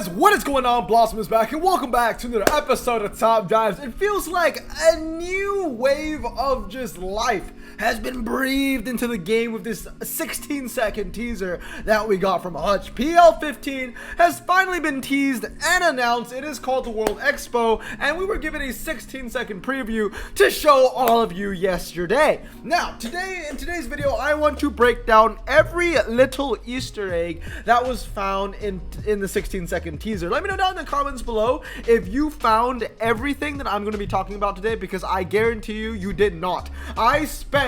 guys, what is going on? Blossom is back and welcome back to another episode of Top Drives. It feels like a new wave of just life has been breathed into the game with this 16-second teaser that we got from Hutch. PL15 has finally been teased and announced. It is called the World Expo, and we were given a 16-second preview to show all of you yesterday. Now, in today's video, I want to break down every little Easter egg that was found in the 16-second teaser. Let me know down in the comments below if you found everything that I'm going to be talking about today, because I guarantee you did not. I spent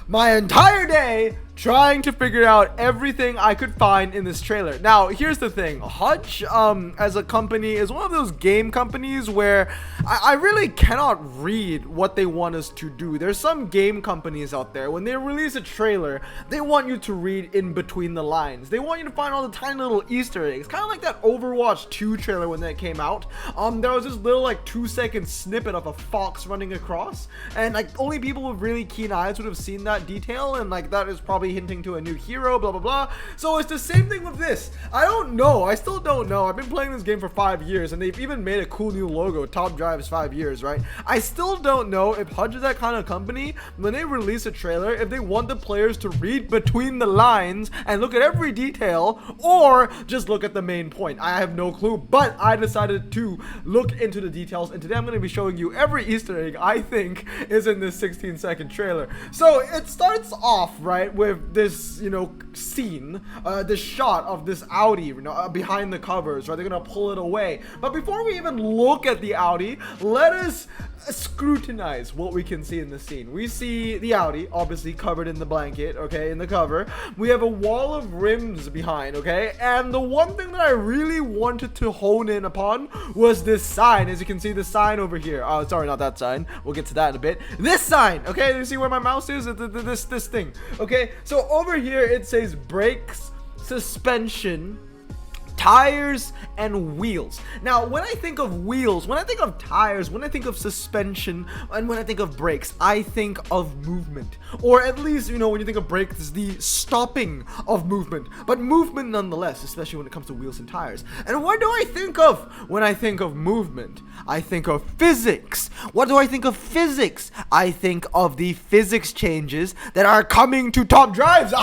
my entire day trying to figure out everything I could find in this trailer. Now, here's the thing. Hutch, as a company, is one of those game companies where I really cannot read what they want us to do. There's some game companies out there, when they release a trailer, they want you to read in between the lines. They want you to find all the tiny little Easter eggs. Kind of like that Overwatch 2 trailer when that came out. There was this little, like, 2-second snippet of a fox running across, and, like, only people with really keen eyes would have seen that detail, and, like, that is probably hinting to a new hero, blah blah blah. So it's the same thing with this. I don't know. I still don't know. I've been playing this game for 5 years, and they've even made a cool new logo. Top Drives 5 years, right? I still don't know if Hutch is that kind of company. When they release a trailer, if they want the players to read between the lines and look at every detail, or just look at the main point. I have no clue, but I decided to look into the details, and today I'm going to be showing you every Easter egg I think is in this 16-second trailer. So it starts off, right, with this, scene, this shot of this Audi, behind the covers, right? They're gonna pull it away. But before we even look at the Audi, let us scrutinize what we can see in the scene. We see the Audi, obviously covered in the blanket, okay, in the cover. We have a wall of rims behind, okay? And the one thing that I really wanted to hone in upon was this sign. As you can see, the sign over here. Oh, sorry, not that sign. We'll get to that in a bit. This sign, okay? You see where my mouse is? This thing, okay? So over here, it says brakes, suspension, tires, and wheels. Now, when I think of wheels, when I think of tires, when I think of suspension, and when I think of brakes, I think of movement. Or at least, when you think of brakes, it's the stopping of movement. But movement nonetheless, especially when it comes to wheels and tires. And what do I think of when I think of movement? I think of physics. What do I think of physics? I think of the physics changes that are coming to Top Drives.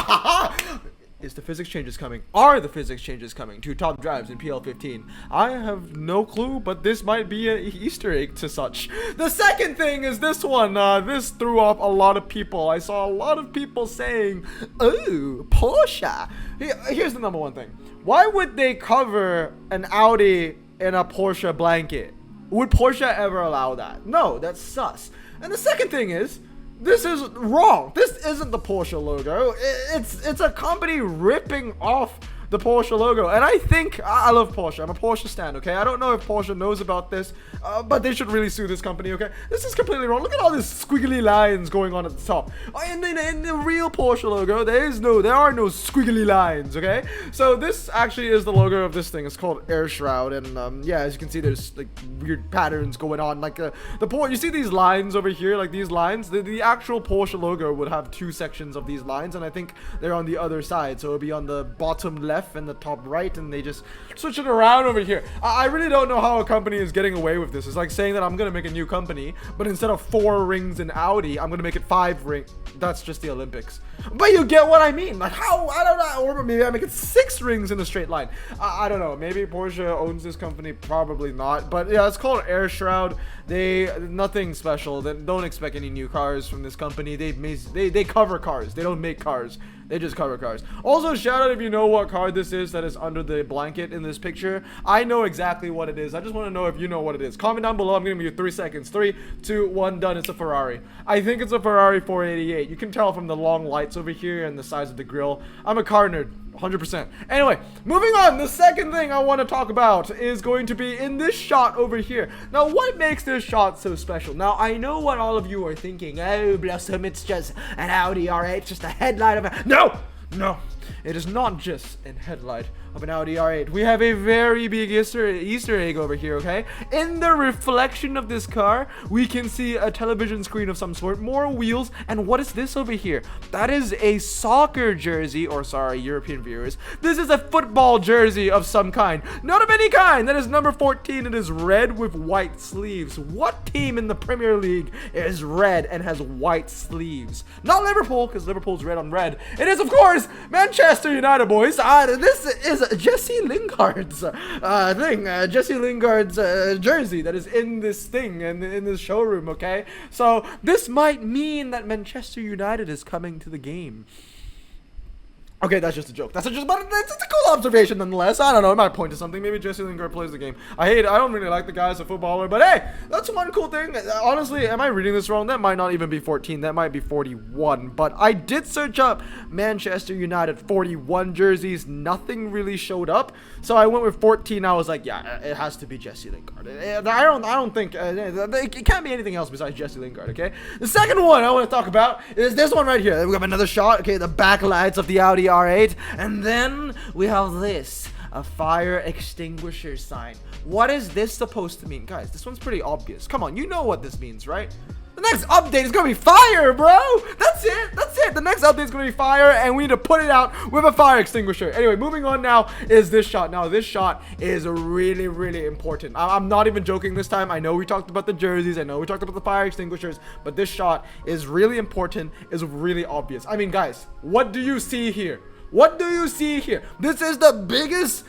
Is the physics changes coming? Are the physics changes coming to Top Drives in PL15? I have no clue, but this might be an Easter egg to such. The second thing is this one. This threw off a lot of people. I saw a lot of people saying, "Ooh, Porsche." Here's the number one thing. Why would they cover an Audi in a Porsche blanket? Would Porsche ever allow that? No, that's sus. And the second thing is, this is wrong. This isn't the Porsche logo. It's a company ripping off the Porsche logo. And I think, I love Porsche. I'm a Porsche stan, okay? I don't know if Porsche knows about this, but they should really sue this company, okay? This is completely wrong. Look at all these squiggly lines going on at the top. In the real Porsche logo, there are no squiggly lines, okay? So this actually is the logo of this thing. It's called Shroud, and yeah, as you can see, there's like weird patterns going on. Like you see these lines over here, like these lines. The actual Porsche logo would have 2 sections of these lines, and I think they're on the other side. So it'll be on the bottom left and the top right, and they just switch it around over here. I really don't know how a company is getting away with this. It's like saying that I'm gonna make a new company, but instead of 4 rings in Audi, I'm gonna make it 5 rings. That's just the Olympics. But you get what I mean. Like, how? I don't know. Or maybe I make it 6 rings in a straight line. I don't know. Maybe Porsche owns this company. Probably not. But yeah, it's called Shroud. Nothing special. They don't expect any new cars from this company. They cover cars. They don't make cars. They just cover cars. Also, shout out if you know what car this is that is under the blanket in this picture. I know exactly what it is. I just want to know if you know what it is. Comment down below. I'm gonna give you 3 seconds. 3, 2, 1, done. It's a Ferrari. I think it's a Ferrari 488. You can tell from the long lights over here and the size of the grill. I'm a car nerd. 100%. Anyway, moving on. The second thing I want to talk about is going to be in this shot over here. Now, what makes this shot so special? Now, I know what all of you are thinking. Oh, Blossom, it's just an Audi R8, just a headlight of a... No! It is not just a headlight of an Audi R8. We have a very big Easter egg over here, okay? In the reflection of this car, we can see a television screen of some sort, more wheels, and what is this over here? That is a soccer jersey, or sorry, European viewers. This is a football jersey of some kind. Not of any kind. That is number 14. It is red with white sleeves. What team in the Premier League is red and has white sleeves? Not Liverpool, because Liverpool's red on red. It is, of course, Manchester United, boys. This is Jesse Lingard's thing. Jesse Lingard's jersey that is in this thing and in this showroom, okay? So this might mean that Manchester United is coming to the game. Okay, that's just a joke. But it's a cool observation nonetheless. I don't know, it might point to something. Maybe Jesse Lingard plays the game. I don't really like the guy as a footballer, but hey, that's one cool thing. Honestly, am I reading this wrong? That might not even be 14. That might be 41. But I did search up Manchester United 41 jerseys. Nothing really showed up. So I went with 14. I was like, yeah, it has to be Jesse Lingard. I don't think it can't be anything else besides Jesse Lingard, okay? The second one I want to talk about is this one right here. We have another shot, okay? The backlights of the Audi R8, and then we have this, a fire extinguisher sign. What is this supposed to mean? Guys, this one's pretty obvious. Come on, you know what this means, right? The next update is gonna be fire, bro. That's it. The next update is gonna be fire, and we need to put it out with a fire extinguisher. Anyway, moving on now is this shot. Now, this shot is really, really important. I'm not even joking this time. I know we talked about the jerseys. I know we talked about the fire extinguishers, but this shot is really important, is really obvious. I mean, guys, what do you see here? What do you see here? This is the biggest,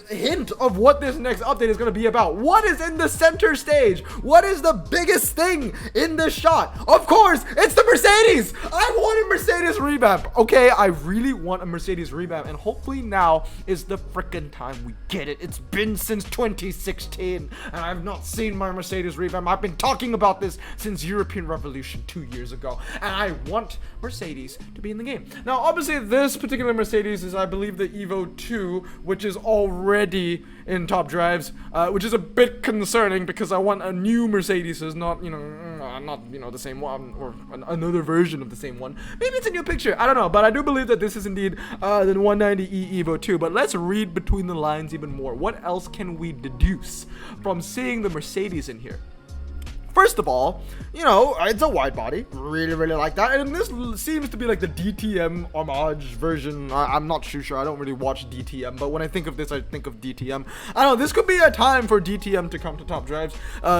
hint of what this next update is going to be about. What is in the center stage? What is the biggest thing in this shot? Of course, it's the Mercedes. I want a Mercedes revamp. Okay, I really want a Mercedes revamp, and hopefully now is the freaking time we get it. It's been since 2016, and I've not seen my Mercedes revamp. I've been talking about this since European Revolution 2 years ago, and I want Mercedes to be in the game. Now, obviously, this particular Mercedes is, I believe, the Evo 2, which is already in top drives, which is a bit concerning because I want a new Mercedes, not the same one or another version of the same one. Maybe it's a new picture, I don't know, but I do believe that this is indeed the 190e Evo 2. But let's read between the lines even more. What else can we deduce from seeing the Mercedes in here? First of all, it's a wide body. Really, really like that. And this seems to be like the DTM homage version. I'm not too sure. I don't really watch DTM. But when I think of this, I think of DTM. I don't know. This could be a time for DTM to come to top drives.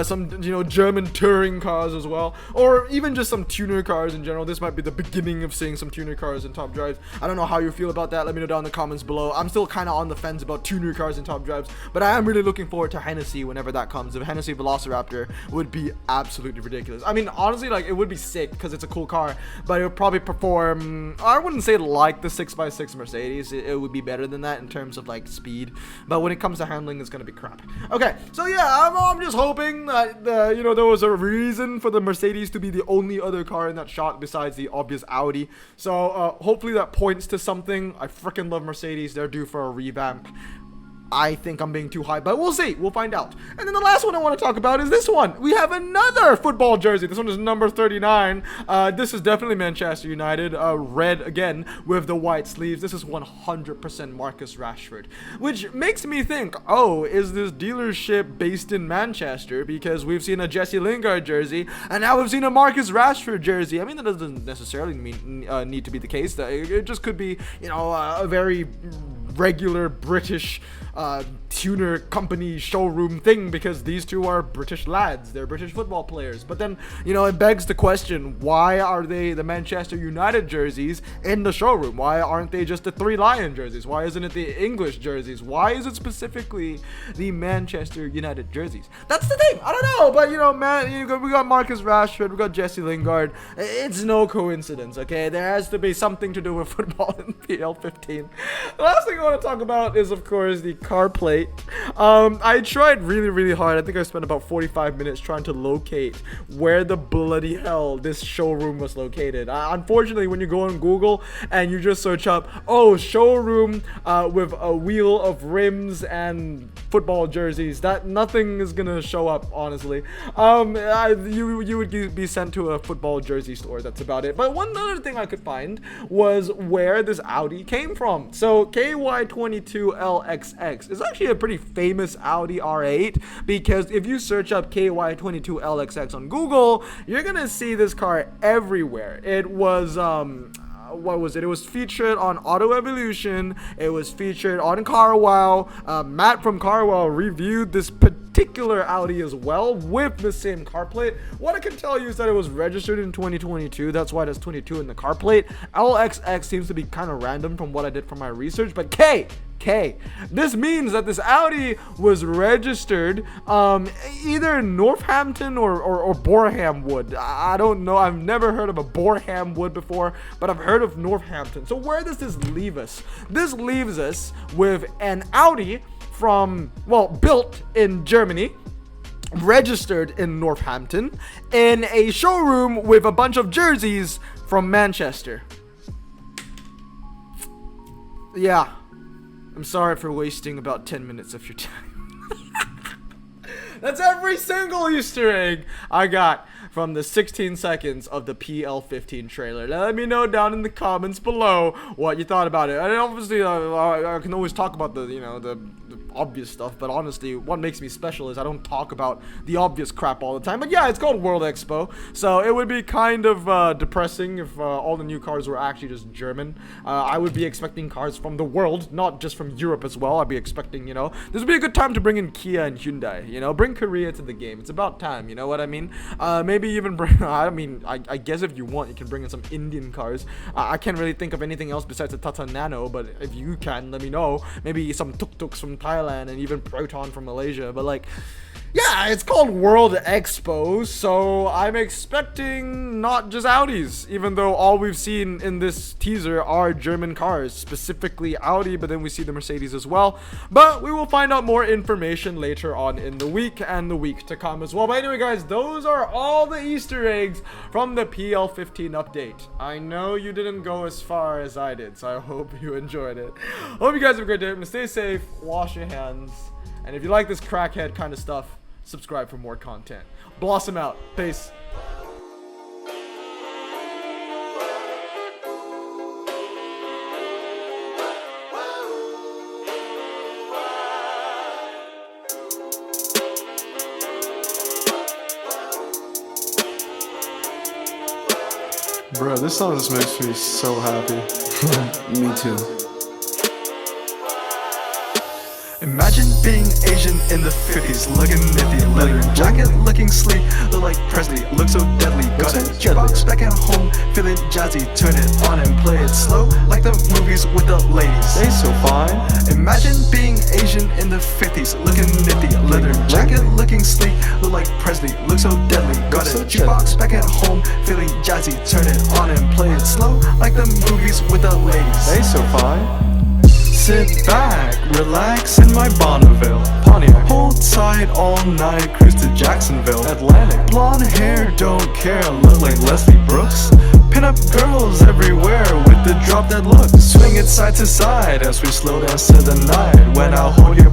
Some, German touring cars as well. Or even just some tuner cars in general. This might be the beginning of seeing some tuner cars in top drives. I don't know how you feel about that. Let me know down in the comments below. I'm still kind of on the fence about tuner cars in top drives. But I am really looking forward to Hennessy whenever that comes. The Hennessy Velociraptor would be absolutely ridiculous. I mean, honestly, it would be sick because it's a cool car, but it would probably perform, I wouldn't say like the 6x6 Mercedes. It would be better than that in terms of speed, but when it comes to handling, it's gonna be crap. Okay, so yeah, I'm just hoping that there was a reason for the Mercedes to be the only other car in that shot besides the obvious Audi. So hopefully that points to something. I freaking love Mercedes. They're due for a revamp. I think I'm being too high, but we'll see. We'll find out. And then the last one I want to talk about is this one. We have another football jersey. This one is number 39. This is definitely Manchester United. Red again with the white sleeves. This is 100% Marcus Rashford, which makes me think, oh, is this dealership based in Manchester? Because we've seen a Jesse Lingard jersey, and now we've seen a Marcus Rashford jersey. I mean, that doesn't necessarily need to be the case. It just could be, a very regular British tuner company showroom thing, because these two are British lads. They're British football players. But then, it begs the question, why are they the Manchester United jerseys in the showroom? Why aren't they just the Three Lion jerseys? Why isn't it the English jerseys? Why is it specifically the Manchester United jerseys? That's the thing. I don't know. But, we got Marcus Rashford. We got Jesse Lingard. It's no coincidence, okay? There has to be something to do with football in PL15. The last thing I want to talk about is, of course, the car plate. I tried really, really hard. I think I spent about 45 minutes trying to locate where the bloody hell this showroom was located. Unfortunately, when you go on Google and you just search up, showroom with a wheel of rims and football jerseys. That nothing is gonna show up, honestly. You would be sent to a football jersey store. That's about it. But one other thing I could find was where this Audi came from. So KY22LXX is actually a pretty famous Audi R8, because if you search up KY22LXX on Google, you're gonna see this car everywhere. It was what was it? It was featured on Auto Evolution. It was featured on CarWow. Matt from CarWow reviewed this particular Audi as well with the same car plate. What I can tell you is that it was registered in 2022. That's why there's 22 in the car plate. LXX seems to be kind of random from what I did for my research, but this means that this Audi was registered either in Northampton or Boreham Wood. I don't know. I've never heard of a Boreham Wood before, but I've heard of Northampton. So where does this leave us? This leaves us with an Audi built in Germany, registered in Northampton, in a showroom with a bunch of jerseys from Manchester. Yeah. I'm sorry for wasting about 10 minutes of your time. That's every single Easter egg I got from the 16 seconds of the PL15 trailer. Now, let me know down in the comments below what you thought about it. And obviously, I can always talk about the obvious stuff, but honestly, what makes me special is I don't talk about the obvious crap all the time. But yeah, it's called World Expo, so it would be kind of depressing if all the new cars were actually just German. I would be expecting cars from the world, not just from Europe as well. I'd be expecting, this would be a good time to bring in Kia and Hyundai, bring Korea to the game. It's about time, you know what I mean? Maybe even bring, I guess if you want, you can bring in some Indian cars. I can't really think of anything else besides the Tata Nano, but if you can, let me know. Maybe some tuk-tuks from Thailand and even Proton from Malaysia, but yeah, it's called World Expo, so I'm expecting not just Audis, even though all we've seen in this teaser are German cars, specifically Audi, but then we see the Mercedes as well. But we will find out more information later on in the week and the week to come as well. But anyway, guys, those are all the Easter eggs from the PL15 update. I know you didn't go as far as I did, so I hope you enjoyed it. Hope you guys have a great day. Stay safe, wash your hands, and if you like this crackhead kind of stuff, subscribe for more content. Blossom out. Peace. Bro, this song just makes me so happy. Me too. Imagine being Asian in the 50s, looking nifty, leather jacket, looking sleek, look like Presley, look so deadly. Got a jukebox back at home, feeling jazzy, turn it on and play it slow, like the movies with the ladies. They so fine. Imagine being Asian in the 50s, looking nifty, leather jacket, looking sleek, look like Presley, look so deadly. Got a jukebox back at home, feeling jazzy, turn it on and play it slow, like the movies with the ladies. They so fine. Sit back, relax in my Bonneville Pontiac. Hold tight all night, cruise to Jacksonville Atlantic. Blonde hair, don't care, look like Leslie Brooks. Pin up girls everywhere with the drop dead look. Swing it side to side as we slow dance to the night. When I hold your